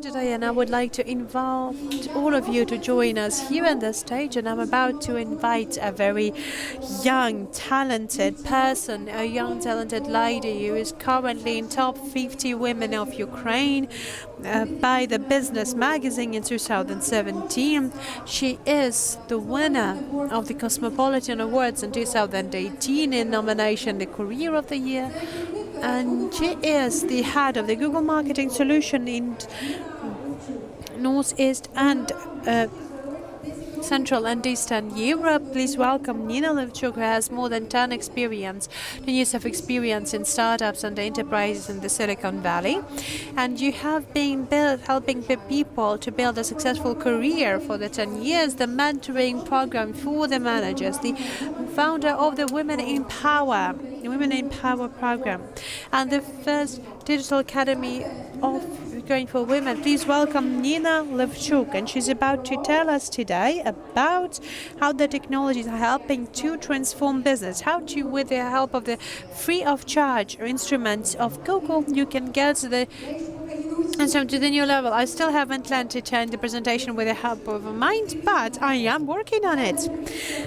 Today, and I would like to invite all of you to join us here on the stage, and I'm about to invite a very young, talented person, a young, talented lady who is currently in top 50 women of Ukraine by the Business magazine in 2017. She is the winner of the Cosmopolitan Awards in 2018 in nomination the Career of the Year. And she is the head of the Google Marketing Solution in Northeast and Central and Eastern Europe. Please welcome Nina Levchuk, who has more than 10 years of experience in startups and enterprises in the Silicon Valley. And you have been helping people to build a successful career for the 10 years, the mentoring program for the managers, the founder of the Women in Power program, and the first digital academy of Ukraine for women. Please welcome Nina Levchuk, and she's about to tell us today about how the technologies are helping to transform business, how to, with the help of the free of charge instruments of Google, you can get to the new level. I still haven't learned to turn the presentation with the help of a mind, but I am working on it.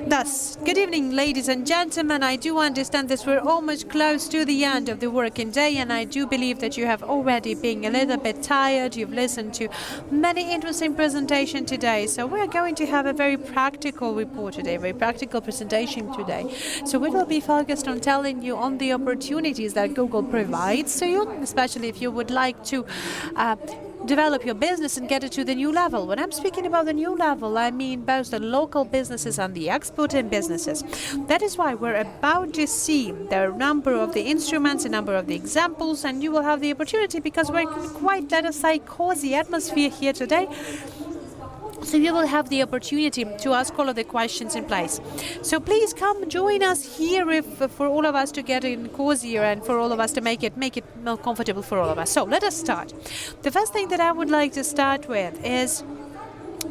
Thus, good evening, ladies and gentlemen. I do understand that we're almost close to the end of the working day, and I do believe that you have already been a little bit tired. You've listened to many interesting presentations today, so we're going to have a very practical report today, a very practical presentation today. So we will be focused on telling you on the opportunities that Google provides to you, especially if you would like to develop your business and get it to the new level. When I'm speaking about the new level, I mean both the local businesses and the exporting businesses. That is why we're about to see the number of the instruments, the number of the examples, and you will have the opportunity, because we're quite, let us say, cozy atmosphere here today. So you will have the opportunity to ask all of the questions in place. So please come join us here for all of us to get in cozier and for all of us to make it more comfortable for all of us. So let us start. The first thing that I would like to start with is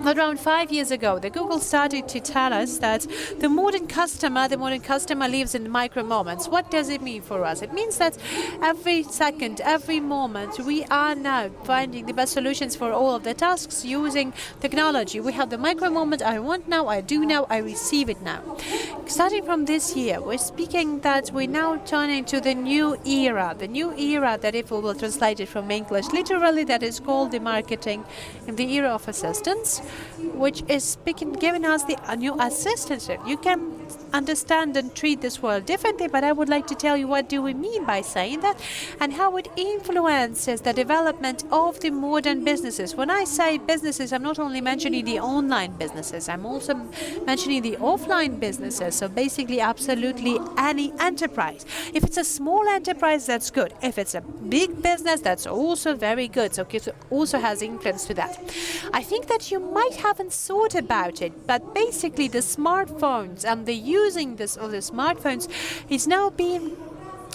around 5 years ago, the Google started to tell us that the modern customer lives in micro moments. What does it mean for us? It means that every second, every moment, we are now finding the best solutions for all of the tasks using technology. We have the micro moment, I want now, I do now, I receive it now. Starting from this year, we're speaking that we're now turning to the new era that, if we will translate it from English literally, that is called the marketing in the era of assistance, which is giving us a new assistance. You can understand and treat this world differently, but I would like to tell you what do we mean by saying that and how it influences the development of the modern businesses. When I say businesses, I'm not only mentioning the online businesses, I'm also mentioning the offline businesses. So basically absolutely any enterprise. If it's a small enterprise, that's good. If it's a big business, that's also very good. So it also has influence to that. I think that you might haven't thought about it, but basically the smartphones and the using of the smartphones is now being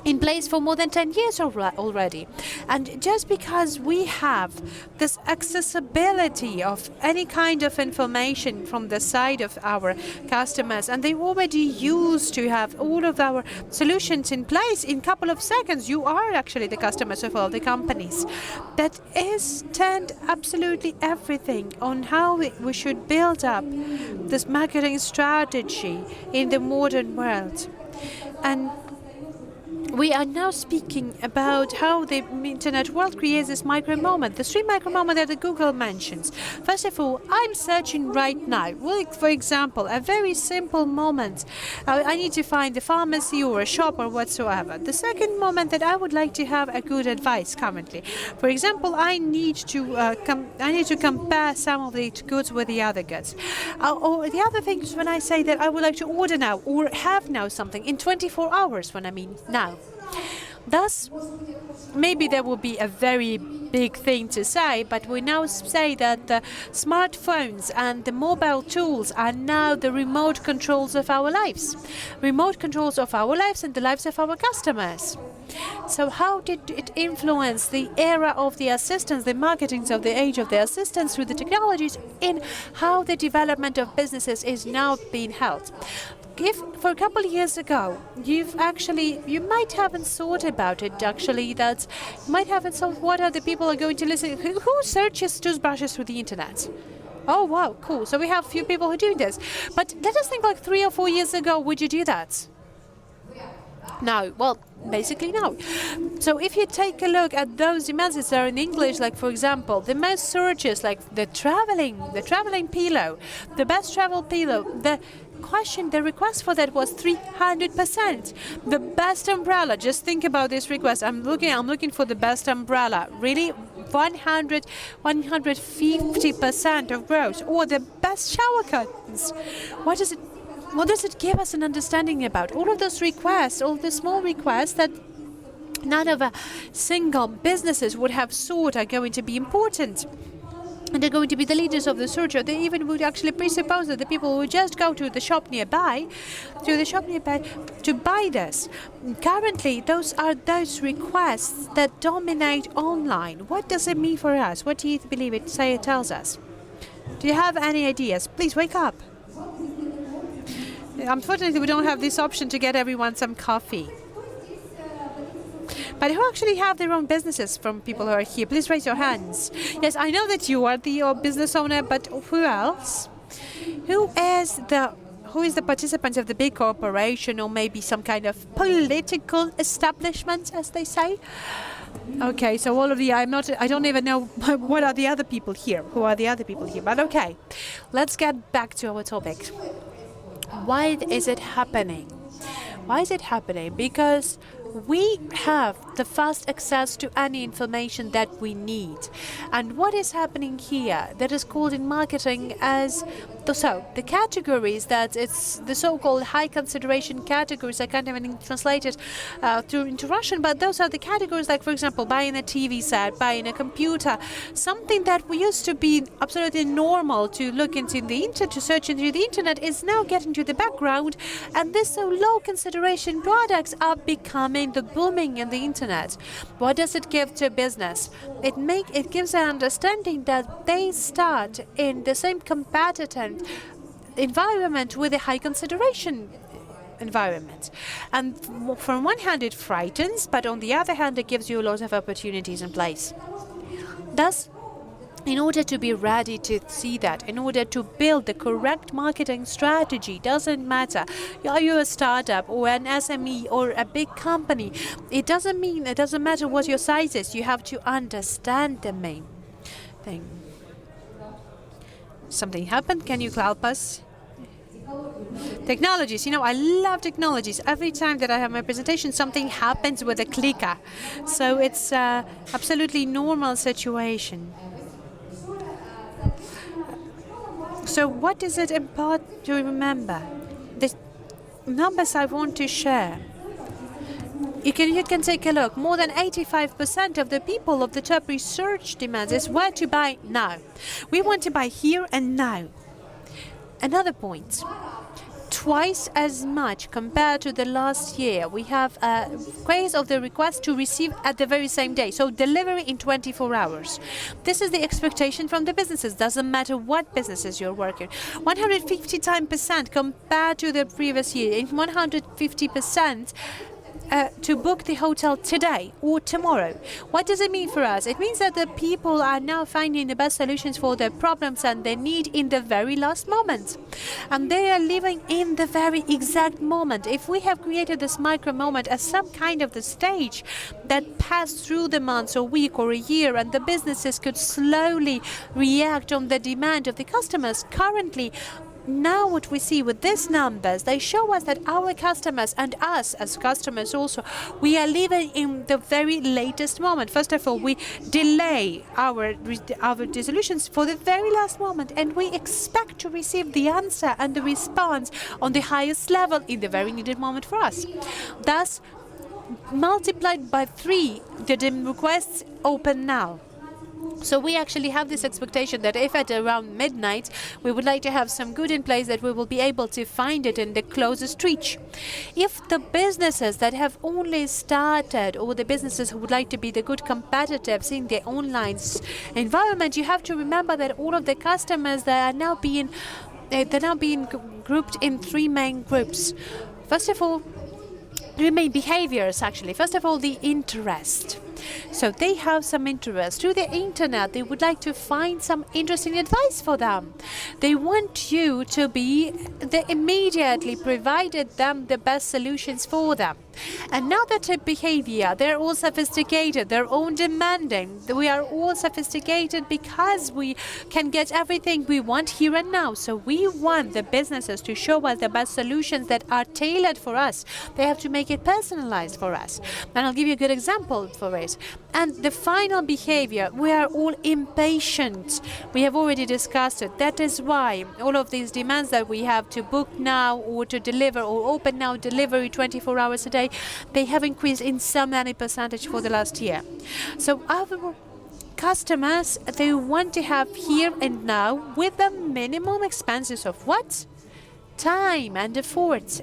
in place for more than 10 years already. And just because we have this accessibility of any kind of information from the side of our customers, and they already used to have all of our solutions in place in a couple of seconds, you are actually the customers of all the companies. That is turned absolutely everything on how we should build up this marketing strategy in the modern world. And we are now speaking about how the internet world creates this micro moment, the 3 micro moments that Google mentions. First of all, I'm searching right now. Well, for example, a very simple moment. I need to find a pharmacy or a shop or whatsoever. The second moment that I would like to have a good advice currently. For example, I need to compare some of the goods with the other goods. Or the other thing is when I say that I would like to order now or have now something in 24 hours, when I mean now. Thus, maybe there will be a very big thing to say, but we now say that the smartphones and the mobile tools are now the remote controls of our lives. Remote controls of our lives and the lives of our customers. So how did it influence the era of the assistants, the marketings of the age of the assistants through the technologies in how the development of businesses is now being held? if for a couple of years ago you might haven't thought about it actually, that you might haven't thought what other people are going to listen. Who searches toothbrushes through the internet? Oh wow, cool. So we have a few people who do this. But let us think like 3 or 4 years ago, would you do that? No. Well, basically no. So if you take a look at those demands that are in English, like for example, the most searches, like the traveling pillow, the best travel pillow, the request for that was 300%. The best umbrella, just think about this request. I'm looking for the best umbrella. Really? 150% of growth. Or the best shower curtains. What does it give us an understanding about? All of those requests, all the small requests that none of a single businesses would have thought are going to be important. And they're going to be the leaders of the search, or they even would actually presuppose that the people would just go to the shop nearby, to buy this. Currently, those are those requests that dominate online. What does it mean for us? What do you believe it tells us? Do you have any ideas? Please wake up. Unfortunately, we don't have this option to get everyone some coffee. But who actually have their own businesses from people who are here? Please raise your hands. Yes, I know that you are the business owner, but who else? Who is the participant of the big corporation, or maybe some kind of political establishment, as they say? Okay, so all of I don't even know what are the other people here. Who are the other people here? But okay, let's get back to our topic. Why is it happening? Why is it happening? Because we have the fast access to any information that we need. And what is happening here, that is called in marketing as the categories, that it's the so-called high consideration categories. I can't even translate it into Russian, but those are the categories, like for example, buying a TV set, buying a computer, something that we used to be absolutely normal to look into the internet, to search into the internet, is now getting to the background, and these so low consideration products are becoming the booming in the internet. What does it give to business? It gives an understanding that they start in the same competitive environment with a high consideration environment. And from one hand it frightens, but on the other hand it gives you a lot of opportunities in place. Thus, in order to be ready to see that, in order to build the correct marketing strategy, doesn't matter, are you a startup or an SME or a big company, it doesn't matter what your size is, you have to understand the main thing. Something happened, can you help us? Technologies, I love technologies. Every time that I have my presentation, something happens with a clicker. So it's a absolutely normal situation. So what is it important to remember? The numbers I want to share. You can take a look. More than 85% of the people of the top research demands is where to buy now. We want to buy here and now. Another point. Twice as much compared to the last year. We have a case of the request to receive at the very same day. So delivery in 24 hours. This is the expectation from the businesses. Doesn't matter what businesses you're working. 150% compared to the previous year. In 150% to book the hotel today or tomorrow. What does it mean for us? It means that the people are now finding the best solutions for their problems and their need in the very last moment. And they are living in the very exact moment. If we have created this micro moment as some kind of the stage that passed through the months or week or a year, and the businesses could slowly react on the demand of the customers, currently now what we see with these numbers, they show us that our customers and us as customers also, we are living in the very latest moment. First of all, we delay our resolutions for the very last moment, and we expect to receive the answer and the response on the highest level in the very needed moment for us. Thus, multiplied by 3, the requests open now. So we actually have this expectation that if at around midnight we would like to have some good in place, that we will be able to find it in the closest reach. If the businesses that have only started, or the businesses who would like to be the good competitors in the online environment, you have to remember that all of the customers that are now being they're now being grouped in three main groups. First of all, three main behaviors actually. First of all, the interest. So they have some interest. Through the internet, they would like to find some interesting advice for them. They want you to be the immediately provided them the best solutions for them. Another type behavior, they're all sophisticated, they're all demanding. We are all sophisticated because we can get everything we want here and now. So we want the businesses to show us the best solutions that are tailored for us. They have to make it personalized for us. And I'll give you a good example for it. And the final behavior, we are all impatient. We have already discussed it. That is why all of these demands that we have to book now or to deliver or open now delivery 24 hours a day, they have increased in so many percentage for the last year. So our customers, they want to have here and now with the minimum expenses of what? Time and efforts,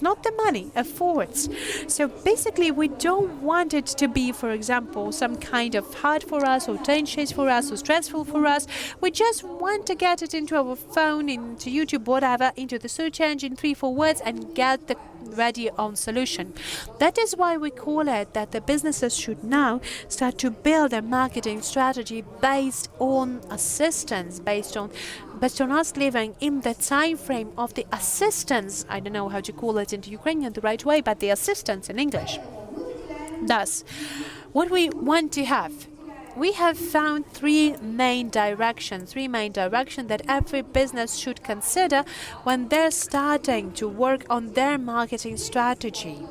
not the money, efforts. So basically we don't want it to be, for example, some kind of hard for us or tensions for us or stressful for us. We just want to get it into our phone, into YouTube, whatever, into the search engine, 3-4 words, and get the ready on solution. That is why we call it that the businesses should now start to build a marketing strategy based on assistance, based on us living in the time frame of the assistance. I don't know how to call it into Ukrainian the right way, but the assistance in English. Thus, what we want to have, we have found three main directions that every business should consider when they're starting to work on their marketing strategy.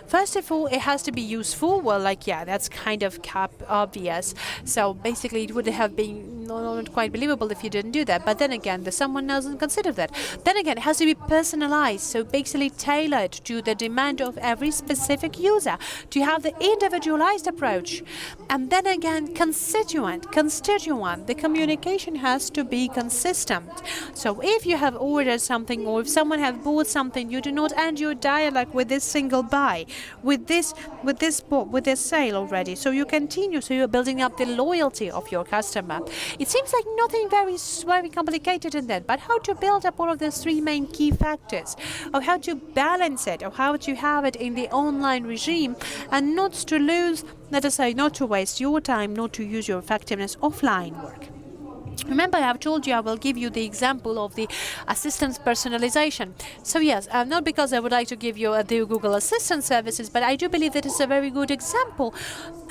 First of all, it has to be useful. Well, that's kind of obvious. So basically, it would have been not quite believable if you didn't do that. But then again, someone doesn't consider that. Then again, it has to be personalized. So basically tailored to the demand of every specific user, to have the individualized approach. And then again, constituent. The communication has to be consistent. So if you have ordered something or if someone has bought something, you do not end your dialogue with this single buy, with this sale already. So you continue, so you're building up the loyalty of your customer. It seems like nothing very complicated in that, but how to build up all of these three main key factors, of how to balance it, of how to have it in the online regime, and not to lose, let us say, not to waste your time, not to use your effectiveness offline work. Remember, I have told you I will give you the example of the assistance personalization. So yes, not because I would like to give you the Google Assistant services, but I do believe that it's a very good example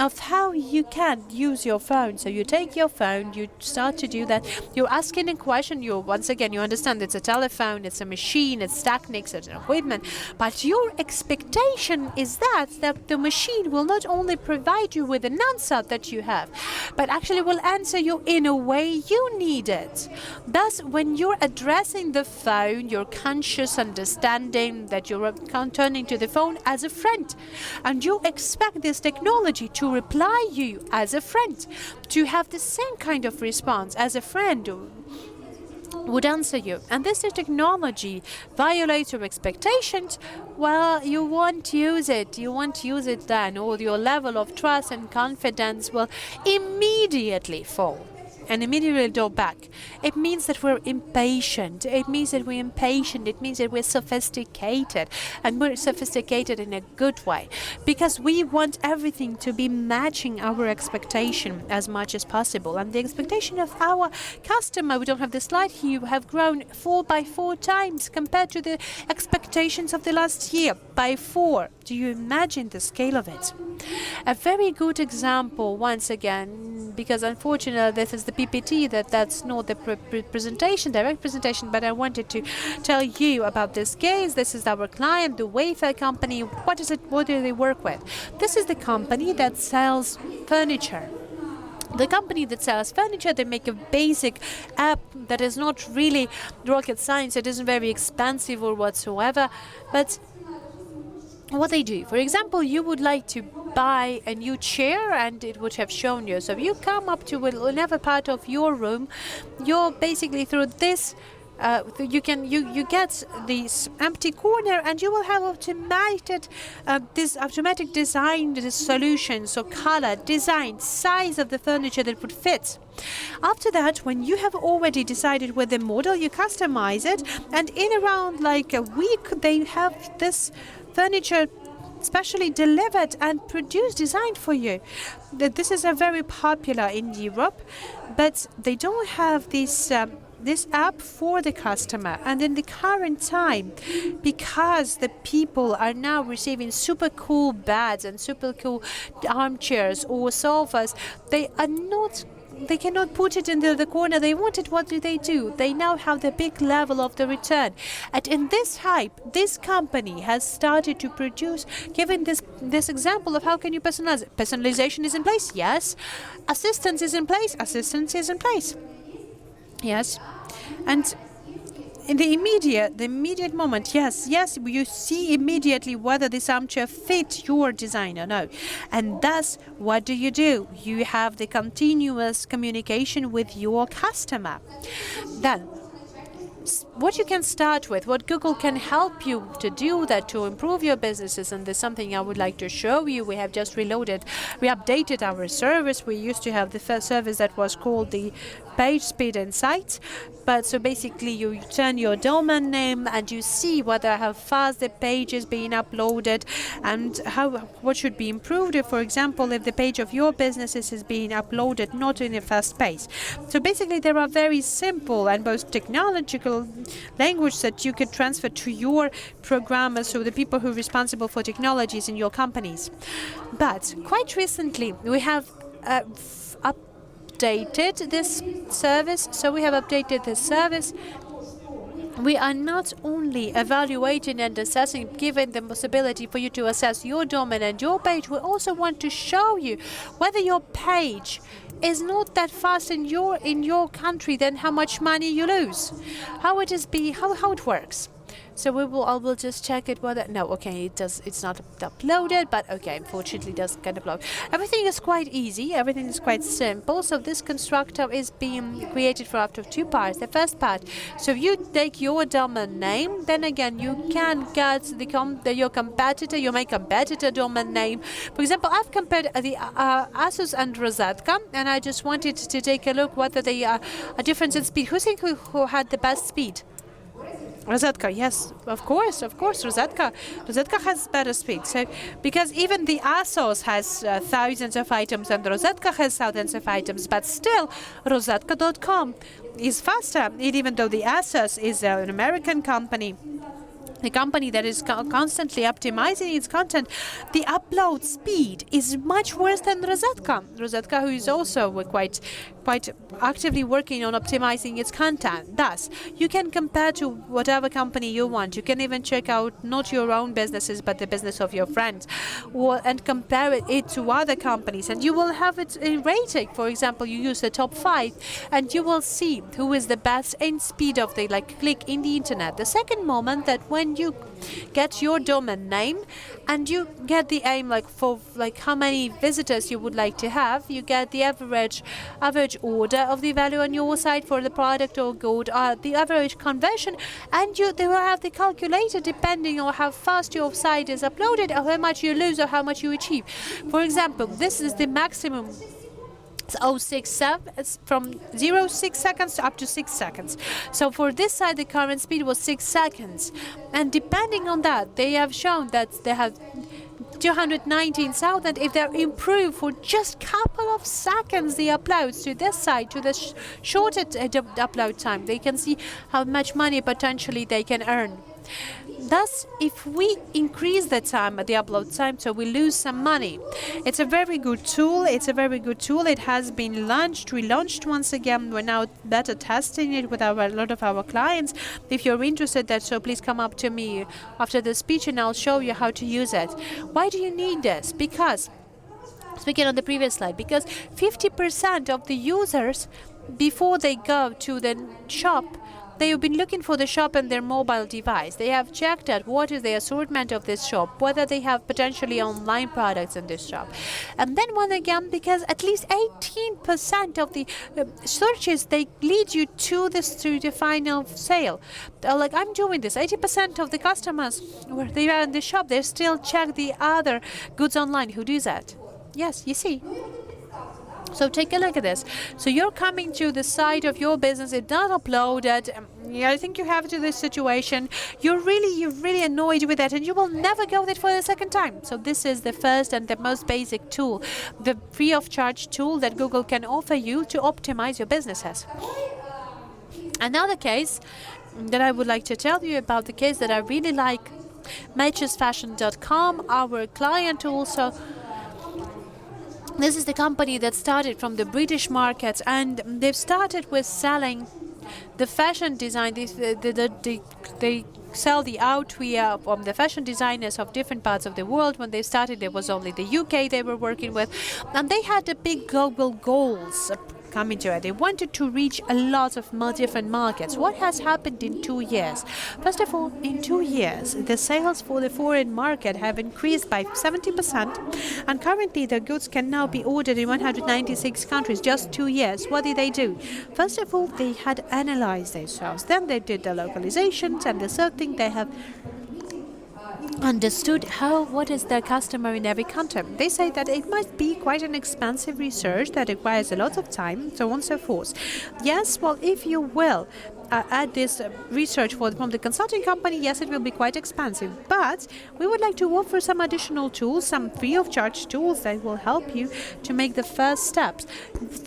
of how you can use your phone. So you take your phone, you start to do that, you're asking a question, you understand it's a telephone, it's a machine, it's techniques, it's an equipment, but your expectation is that the machine will not only provide you with an answer that you have, but actually will answer you in a way you need it. Thus, when you're addressing the phone, you're conscious understanding that you're turning to the phone as a friend, and you expect this technology to reply you as a friend, to have the same kind of response as a friend would answer you. And this technology violates your expectations, well, you won't use it. Then, or your level of trust and confidence will immediately fall and immediately go back. It means that we're impatient. It means that we're sophisticated, and we're sophisticated in a good way, because we want everything to be matching our expectation as much as possible. And the expectation of our customer, we don't have the slide here, have grown 4 by 4 times compared to the expectations of the last year, by 4. Do you imagine the scale of it? A very good example, once again, because unfortunately this is the PPT, that's not the direct presentation, but I wanted to tell you about this case. This is our client, the Wayfair company. What do they work with? This is the company that sells furniture. The company that sells furniture, they make a basic app that is not really rocket science. It isn't very expensive or whatsoever, but what they do, for example, you would like to buy a new chair and it would have shown you. So you come up to whatever part of your room, you're basically through this you get this empty corner, and you will have this automatic design, the solution, so color, design, size of the furniture that would fit. After that, when you have already decided with the model, you customize it, and in around like a week, they have this furniture specially delivered and produced, designed for you. This is a very popular in Europe, but they don't have this app for the customer. And in the current time, because the people are now receiving super cool beds and super cool armchairs or sofas, they cannot put it into the corner they want it. What do? They now have the big level of the return. And in this hype, this company has started to produce, given this example of how can you personalize. Personalization is in place, yes. Assistance is in place, yes. And in the immediate moment, yes, you see immediately whether this armchair fits your design or no. And thus, what do? You have the continuous communication with your customer. Then, what you can start with, what Google can help you to do that to improve your businesses, and there's something I would like to show you. We have just updated our service. We used to have the first service that was called the Page Speed Insights. But so basically you turn your domain name and you see how fast the page is being uploaded and what should be improved. If, for example, if the page of your businesses is being uploaded not in a fast pace. So basically there are very simple and both technological language that you could transfer to your programmers, so the people who are responsible for technologies in your companies. But quite recently we have updated this service. So we have updated this service. We are not only evaluating and assessing, giving the possibility for you to assess your domain and your page, we also want to show you whether your page is not that fast in your country, then how much money you lose, how it works. So I will just check it whether it's not uploaded, but okay, unfortunately it doesn't get uploaded. Everything is quite easy, everything is quite simple. So this constructor is being created for up to two parts. The first part, so you take your domain name, then again you can get your main competitor domain name. For example, I've compared the Asus and Rosetka, and I just wanted to take a look whether they are a difference in speed. Who had the best speed? Rosetka, yes, of course, Rosetka. Rosetka has better speed. So, because even the Asos has thousands of items and Rosetka has thousands of items, but still, Rosetka.com is faster, even though the Asos is an American company. The company that is constantly optimizing its content, the upload speed is much worse than Rosetka. Rosetka, who is also quite actively working on optimizing its content. Thus, you can compare to whatever company you want. You can even check out not your own businesses, but the business of your friends, and compare it to other companies. And you will have it in rating. For example, you use the top 5, and you will see who is the best in speed of the click in the internet. The second moment that when you get your domain name and you get the aim for how many visitors you would like to have, you get the average order of the value on your site for the product or good, the average conversion, and they will have the calculator depending on how fast your site is uploaded, or how much you lose or how much you achieve. For example, this is the maximum. 0.67, it's from 0.6 seconds to up to 6 seconds. So for this side, the current speed was 6 seconds. And depending on that, they have shown that they have 219,000. If they improve for just couple of seconds the uploads to this side, to the shorter upload time, they can see how much money potentially they can earn. Thus, if we increase the time, the upload time, so we lose some money. It's a very good tool. It has been relaunched once again. We're now beta testing it with a lot of our clients. If you're interested, so please come up to me after the speech and I'll show you how to use it. Why do you need this? Because, speaking on the previous slide, because 50% of the users, before they go to the shop, They have been looking for the shop on their mobile device. They have checked out what is the assortment of this shop, whether they have potentially online products in this shop. And then one again, because at least 18% of the searches, they lead you to the final sale. Like I'm doing this, 80% of the customers where they are in the shop, they still check the other goods online. Who do that? Yes, you see. So take a look at this. So you're coming to the site of your business, it's not uploaded. I think you have to this situation. You're really annoyed with that, and you will never go there for the second time. So this is the first and the most basic tool, the free of charge tool that Google can offer you to optimize your businesses. Another case that I would like to tell you about, the case that I really like, matchesfashion.com, our client also. This is the company that started from the British market, and they've started with selling the fashion design. They sell the outwear from the fashion designers of different parts of the world. When they started, there was only the UK they were working with, and they had the big global goals coming to it. They wanted to reach a lot of different markets. What has happened in 2 years? First of all, in 2 years, the sales for the foreign market have increased by 70%, and currently the goods can now be ordered in 196 countries. Just 2 years. What did they do? First of all, they had analyzed themselves. Then they did the localizations, and the third thing, they have understood what is their customer in every country. They say that it might be quite an expensive research that requires a lot of time, so on and so forth. Yes, well, if you will add this research from the consulting company, yes, it will be quite expensive. But we would like to offer some additional tools, some free of charge tools that will help you to make the first steps.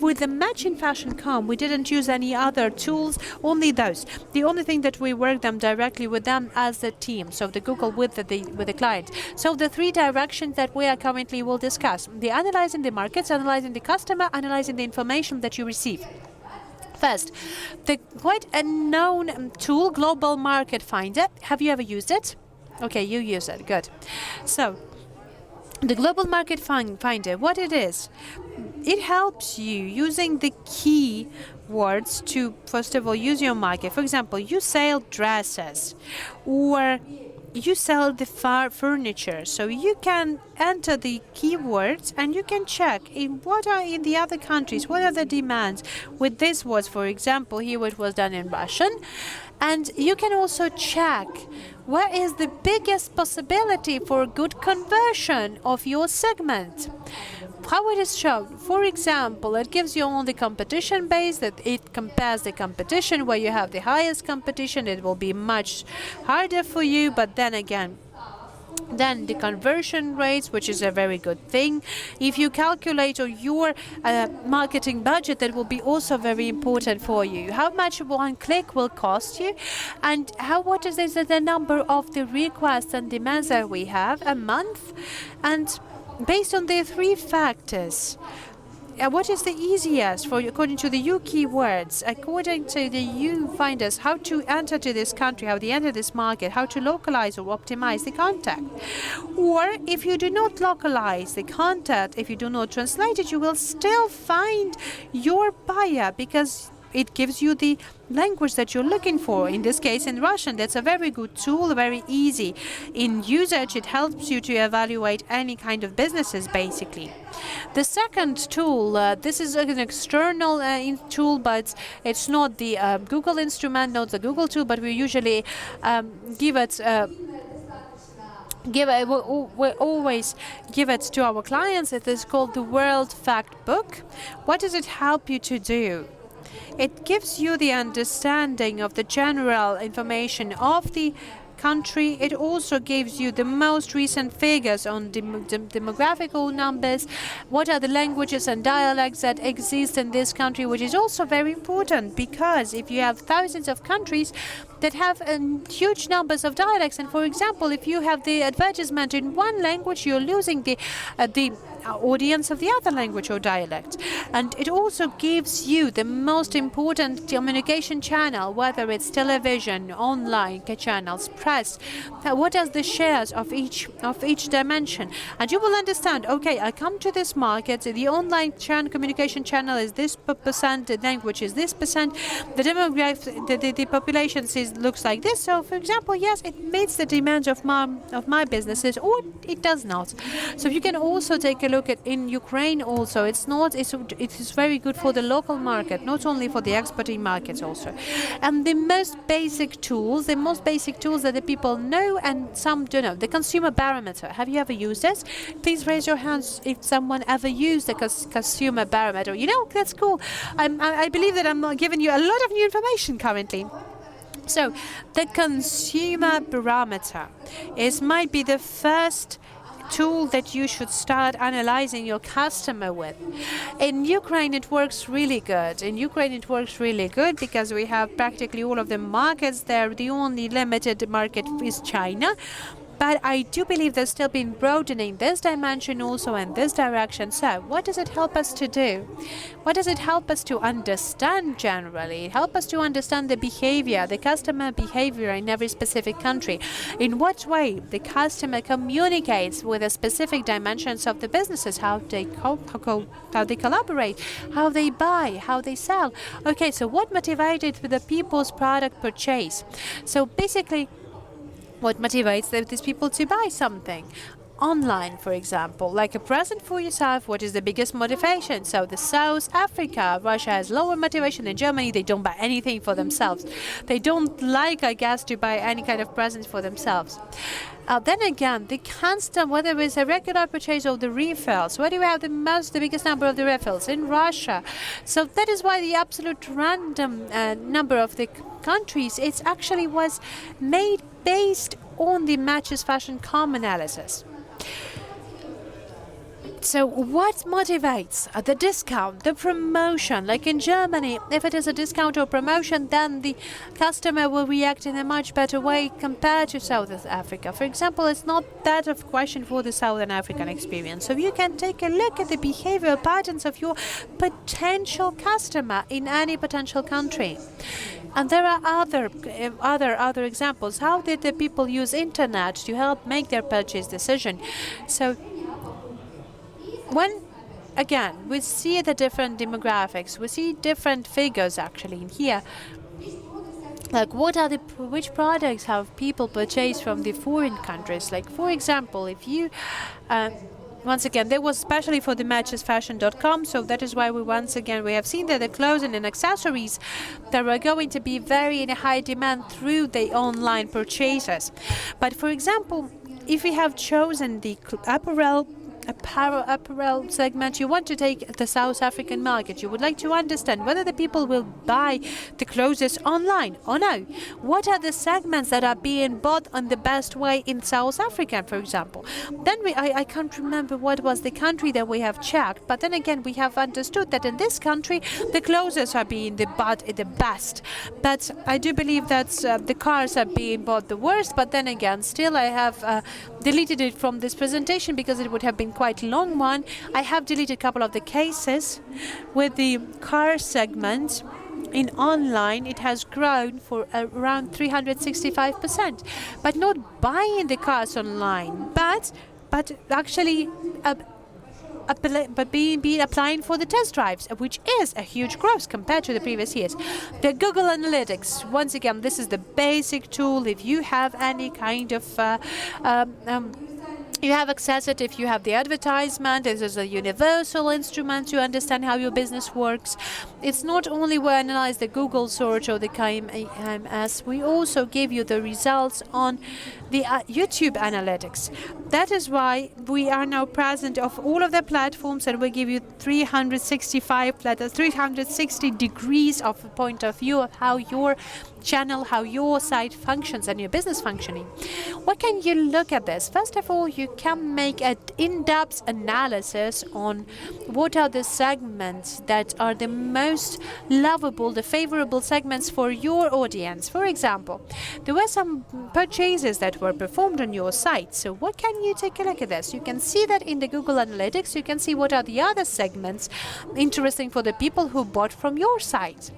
With the matchingfashion.com, we didn't use any other tools, only those. The only thing that we worked them directly with them as a team, so the Google with the client. So the three directions that we are currently will discuss: the analyzing the markets, analyzing the customer, analyzing the information that you receive. First, the quite a known tool, Global Market Finder. Have you ever used it? Okay, you use it. Good. So, the Global Market Finder, what it is, it helps you using the key words to, first of all, use your market. For example, you sell dresses, or you sell the furniture, so you can enter the keywords and you can check what are in the other countries, what are the demands. With this words, for example, here it was done in Russian, and you can also check where is the biggest possibility for good conversion of your segment. How it is shown, for example, it gives you only competition base, that it compares the competition. Where you have the highest competition, it will be much harder for you, but then again, then the conversion rates, which is a very good thing. If you calculate your marketing budget, that will be also very important for you. How much one click will cost you, and what is the number of the requests and demands that we have a month, and based on the three factors, what is the easiest for you, according to the U keywords, according to the U finders, how to enter to this country, how to enter this market, how to localize or optimize the content. Or if you do not localize the content, if you do not translate it, you will still find your buyer, because it gives you the language that you're looking for. In this case, in Russian, that's a very good tool, very easy in usage. It helps you to evaluate any kind of businesses, basically. The second tool, this is an external tool, but it's not the Google instrument, not the Google tool, but we usually we always give it to our clients. It is called the World Fact Book. What does it help you to do? It gives you the understanding of the general information of the country. It also gives you the most recent figures on demographical numbers, what are the languages and dialects that exist in this country, which is also very important, because if you have thousands of countries that have huge numbers of dialects, and for example, if you have the advertisement in one language, you're losing the audience of the other language or dialect. And it also gives you the most important communication channel, whether it's television, online channels, press. What are the shares of each dimension? And you will understand, okay, I come to this market, the online communication channel is this percent, the language is this percent, the demographic, the population looks like this. So, for example, yes, it meets the demands of my businesses, or it does not. So you can also take a look at in Ukraine. Also, it is very good for the local market, not only for the exporting markets also. And the most basic tools that the people know and some don't know. The consumer barometer. Have you ever used this? Please raise your hands if someone ever used the consumer barometer. You know, that's cool. I believe that I'm giving you a lot of new information currently. So, the consumer barometer might be the first tool that you should start analyzing your customer with. In Ukraine, it works really good. Because we have practically all of the markets there. The only limited market is China. But I do believe there's still been broadening this dimension also in this direction. So what does it help us to do? What does it help us to understand generally? Help us to understand the behavior, the customer behavior in every specific country. In what way the customer communicates with the specific dimensions of the businesses, how they collaborate, how they buy, how they sell. Okay, so what motivated the people's product purchase? So basically, what motivates these people to buy something? Online, for example, like a present for yourself, what is the biggest motivation? So the South Africa, Russia has lower motivation than Germany. They don't buy anything for themselves. They don't like, I guess, to buy any kind of present for themselves. Then again, the constant, whether it's a regular purchase or the refills, where do we have the biggest number of the refills? In Russia. So that is why the absolute random number of the countries, it actually was made based on the Matches.com analysis. So what motivates the discount, the promotion? Like in Germany, if it is a discount or promotion, then the customer will react in a much better way compared to South Africa. For example, it's not that of question for the Southern African experience. So you can take a look at the behavioral patterns of your potential customer in any potential country. And there are other examples. How did the people use internet to help make their purchase decision? So when, again, we see the different demographics, we see different figures actually in here. Like which products have people purchased from the foreign countries? Like, for example, if you once again, there was especially for the Matches.com, so that is why we have seen that the clothing and accessories that are going to be very in a high demand through the online purchases. But for example, if we have chosen the apparel segment, you want to take the South African market. You would like to understand whether the people will buy the clothes online or no. What are the segments that are being bought on the best way in South Africa, for example? Then I can't remember what was the country that we have checked, but then again we have understood that in this country the clothes are being bought the best. But I do believe that the cars are being bought the worst. But then again, still I have deleted it from this presentation because it would have been quite long one. I have deleted a couple of the cases with the car segment. In online, it has grown for around 365%, but not buying the cars online, but actually applying for the test drives, which is a huge growth compared to the previous years. The Google Analytics, once again, this is the basic tool. If you have any kind of you have access it if you have the advertisement. This is a universal instrument to understand how your business works. It's not only we analyze the Google search or the KIEF, we also give you the results on the YouTube analytics. That is why we are now present of all of the platforms, and we give you 360 degrees of a point of view of how your channel, how your site functions and your business functioning. What can you look at this? First of all, you can make an in-depth analysis on what are the segments that are the most lovable, the favorable segments for your audience. For example, there were some purchases that were performed on your site. So what can you take a look at this? You can see that in the Google Analytics. You can see what are the other segments interesting for the people who bought from your site.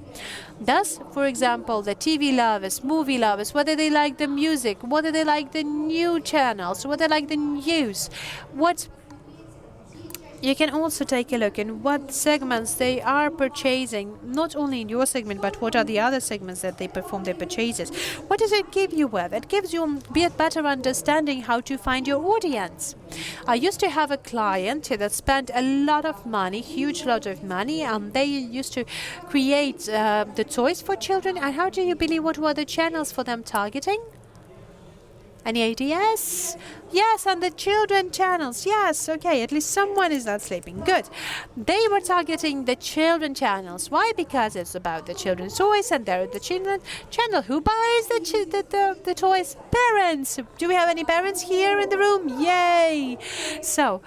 Thus, for example, the TV lovers, movie lovers, whether they like the music, whether they like the new channels, whether they like the news, what you can also take a look in what segments they are purchasing, not only in your segment, but what are the other segments that they perform their purchases. What does it give you with? It gives you a better understanding how to find your audience. I used to have a client that spent a lot of money, huge lot of money, and they used to create the toys for children. And how do you believe what were the channels for them targeting? Any ideas? Yes, and the children channels. Yes, okay, at least someone is not sleeping. Good. They were targeting the children channels. Why? Because it's about the children's toys, and they're the children channel. Who buys the toys? Parents. Do we have any parents here in the room? Yay! So,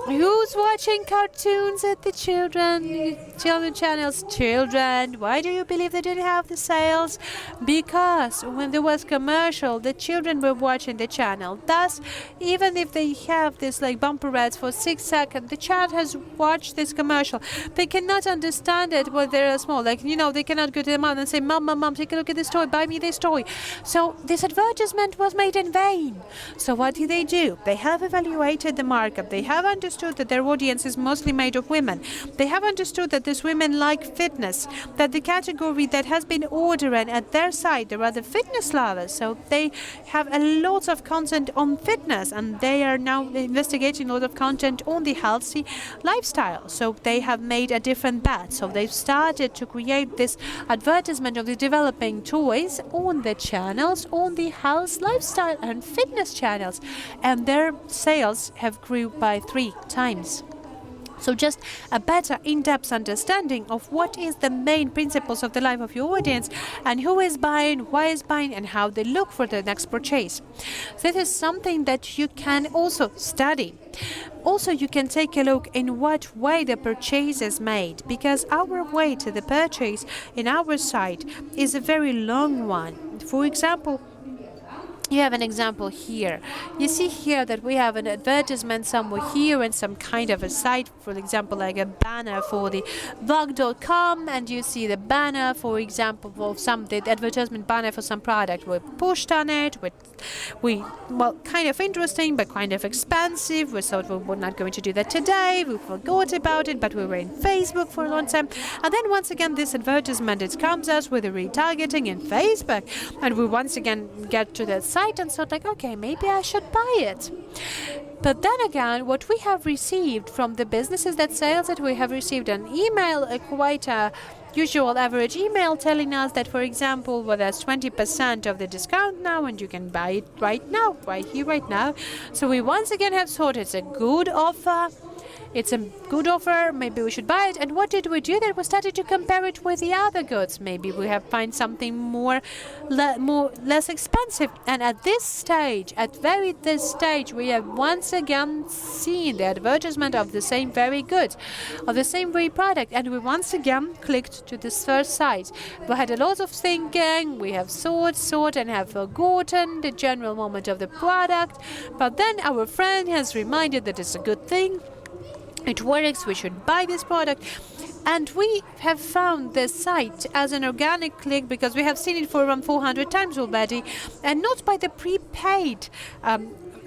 who's watching cartoons at the children channels? Children. Why do you believe they didn't have the sales? Because when there was commercial, the children were watching the channel. Thus, even if they have this like bumper ads for 6 seconds, the child has watched this commercial. They cannot understand it when they're small. Like, they cannot go to their mom and say, Mom, take a look at this toy, buy me this toy. So this advertisement was made in vain. So what did they do? They have evaluated the markup. They have understood that their audience is mostly made of women. They have understood that these women like fitness, that the category that has been ordering at their site, there are the fitness lovers. So they have a lot of content on fitness, and they are now investigating a lot of content on the healthy lifestyle. So they have made a different bet. So they've started to create this advertisement of the developing toys on the channels, on the health, lifestyle and fitness channels. And their sales have grew by 3 times. So just a better in-depth understanding of what is the main principles of the life of your audience, and who is buying, why is buying, and how they look for the next purchase. This is something that you can also study. Also, you can take a look in what way the purchase is made, because our way to the purchase in our site is a very long one. For example, you have an example here. You see here that we have an advertisement somewhere here and some kind of a site, for example, like a banner for the vlog.com, and you see the banner, for example, for the advertisement banner for some product. We pushed on it, kind of interesting, but kind of expensive. We thought we were not going to do that today. We forgot about it, but we were in Facebook for a long time. And then once again, this advertisement, it comes us with a retargeting in Facebook, and we once again get to that site and thought like, okay, maybe I should buy it. But then again, what we have received from the businesses that sales it, we have received an email, quite a usual average email telling us that, for example, there's 20% of the discount now and you can buy it right now, right here, right now. So we once again have thought it's a good offer. It's a good offer, maybe we should buy it. And what did we do? Then we started to compare it with the other goods. Maybe we have find something less expensive. And at this stage, we have once again seen the advertisement of the same very good, of the same very product. And we once again clicked to this first site. We had a lot of thinking, we have thought and have forgotten the general moment of the product. But then our friend has reminded that it's a good thing. It works, we should buy this product. And we have found this site as an organic click because we have seen it for around 400 times already, and not by the prepaid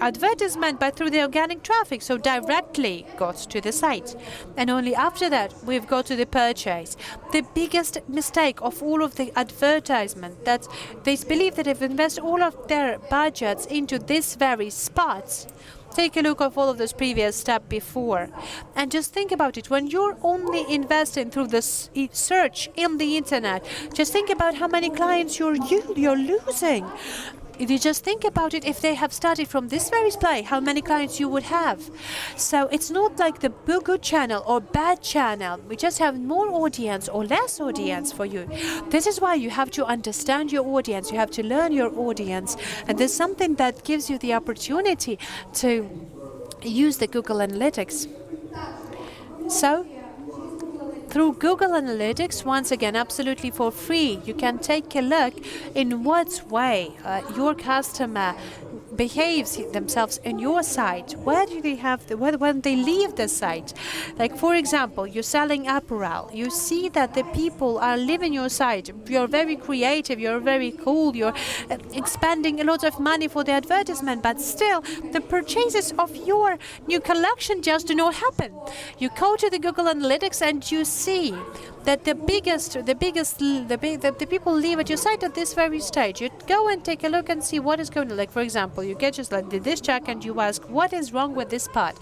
advertisement, but through the organic traffic, so directly got to the site. And only after that we've got to the purchase. The biggest mistake of all of the advertisement, that they believe that they've invested all of their budgets into this very spot. Take a look at all of those previous steps before, and just think about it. When you're only investing through the search in the internet, just think about how many clients you're losing. If you just think about it, if they have started from this very display, how many clients you would have. So it's not like the good channel or bad channel. We just have more audience or less audience for you. This is why you have to understand your audience. You have to learn your audience. And there's something that gives you the opportunity to use the Google Analytics. So, through Google Analytics, once again, absolutely for free, you can take a look in what way your customer behaves themselves in your site. Where do they have when they leave the site? Like, for example, you're selling apparel. You see that the people are leaving your site. You're very creative. You're very cool. You're expending a lot of money for the advertisement, but still, the purchases of your new collection just do not happen. You go to the Google Analytics and you see that the people leave at your site at this very stage. You go and take a look and see what is going on. Like, for example, you get just like this check and you ask, what is wrong with this part?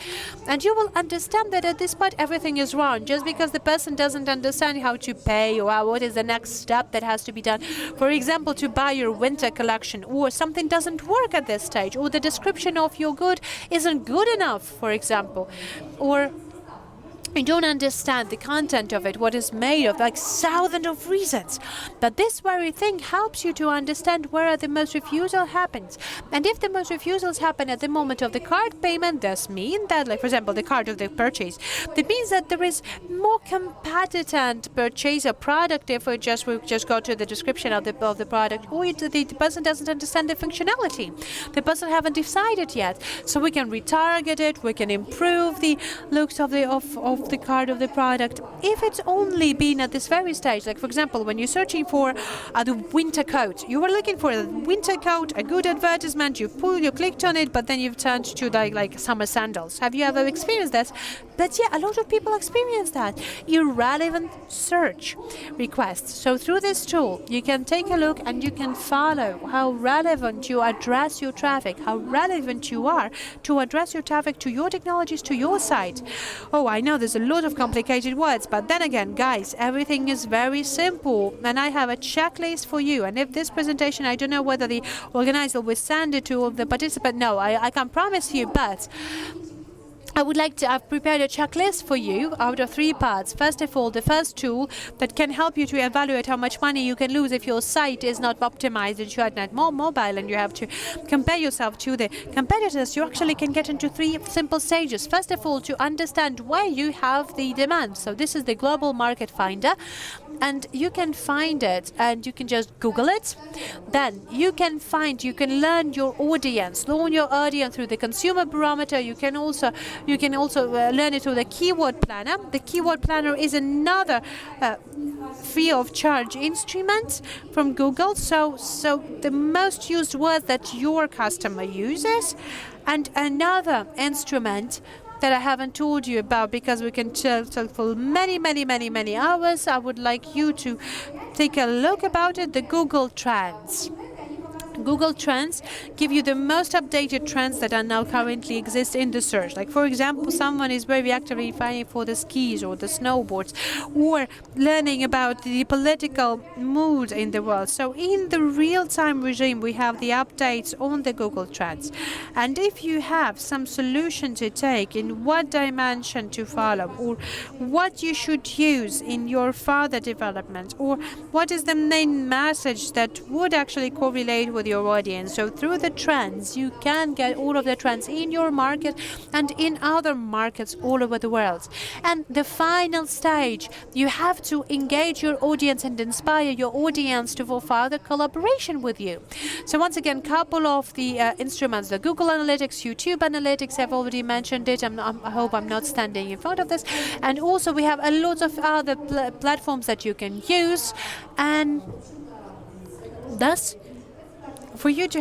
And you will understand that at this part everything is wrong, just because the person doesn't understand how to pay or what is the next step that has to be done. For example, to buy your winter collection, or something doesn't work at this stage, or the description of your good isn't good enough, for example, or you don't understand the content of it, what is made of, like thousands of reasons. But this very thing helps you to understand where the most refusal happens. And if the most refusals happen at the moment of the card payment, this means that, like, for example, the card of the purchase, that means that there is more competitive purchase of product if we just go to the description of the product, or the person doesn't understand the functionality. The person haven't decided yet. So we can retarget it, we can improve the looks of the card of the product. If it's only been at this very stage, like, for example, when you're searching for the winter coat, you were looking for a winter coat, a good advertisement, you clicked on it, but then you've turned to like summer sandals. Have you ever experienced that? But yeah, a lot of people experience that. Irrelevant search requests. So through this tool, you can take a look and you can follow how relevant you address your traffic, how relevant you are to address your traffic to your technologies, to your site. Oh, I know there's a lot of complicated words, but then again, guys, everything is very simple, and I have a checklist for you. And if this presentation, I don't know whether the organizer will send it to the participant. No, I can't promise you, but I've prepared a checklist for you out of 3 parts. First of all, the first tool that can help you to evaluate how much money you can lose if your site is not optimized and you are not more mobile and you have to compare yourself to the competitors. You actually can get into 3 simple stages. First of all, to understand where you have the demand. So this is the global market finder, and you can find it and you can just Google it. Then you can learn your audience, through the consumer barometer. You can also learn it through the keyword planner. The keyword planner is another free of charge instrument from Google. So the most used words that your customer uses, and another instrument that I haven't told you about because we can talk for many hours. I would like you to take a look about it, the Google Trends. Google Trends give you the most updated trends that are now currently exist in the search. Like, for example, someone is very actively fighting for the skis or the snowboards, or learning about the political mood in the world. So in the real-time regime, we have the updates on the Google Trends. And if you have some solution to take in what dimension to follow, or what you should use in your further development, or what is the main message that would actually correlate with your audience. So through the trends, you can get all of the trends in your market and in other markets all over the world. And the final stage, you have to engage your audience and inspire your audience to further collaboration with you. So once again, couple of the instruments, the Google Analytics, YouTube Analytics, I've already mentioned it. I hope I'm not standing in front of this. And also we have a lot of other platforms that you can use, and thus for you to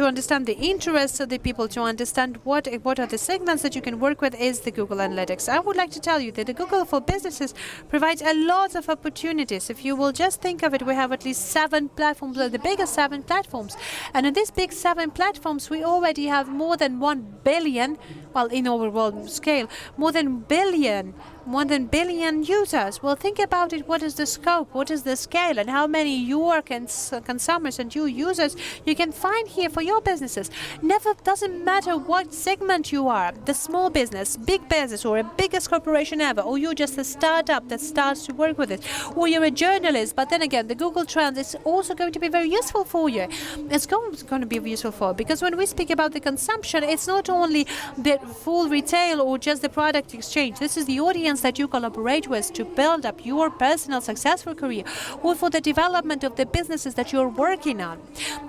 understand the interests of the people, to understand what are the segments that you can work with, is the Google Analytics. I would like to tell you that the Google for Businesses provides a lot of opportunities. If you will just think of it, we have at least 7 platforms, the biggest 7 platforms. And in these big 7 platforms, we already have more than 1 billion, well, in overall scale, more than 1 billion more than billion users. Well, think about it. What is the scope? What is the scale? And how many your consumers and you users you can find here for your businesses? Never doesn't matter what segment you are, the small business, big business, or a biggest corporation ever, or you're just a startup that starts to work with it, or you're a journalist. But then again, the Google Trends is also going to be very useful for you. It's going to be useful for, because when we speak about the consumption, it's not only the full retail or just the product exchange. This is the audience that you collaborate with to build up your personal successful career, or for the development of the businesses that you're working on.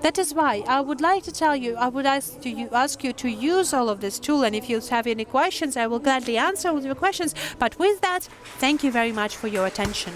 That is why I would like to tell you, I would ask you to use all of this tool, and if you have any questions, I will gladly answer all your questions. But with that, thank you very much for your attention.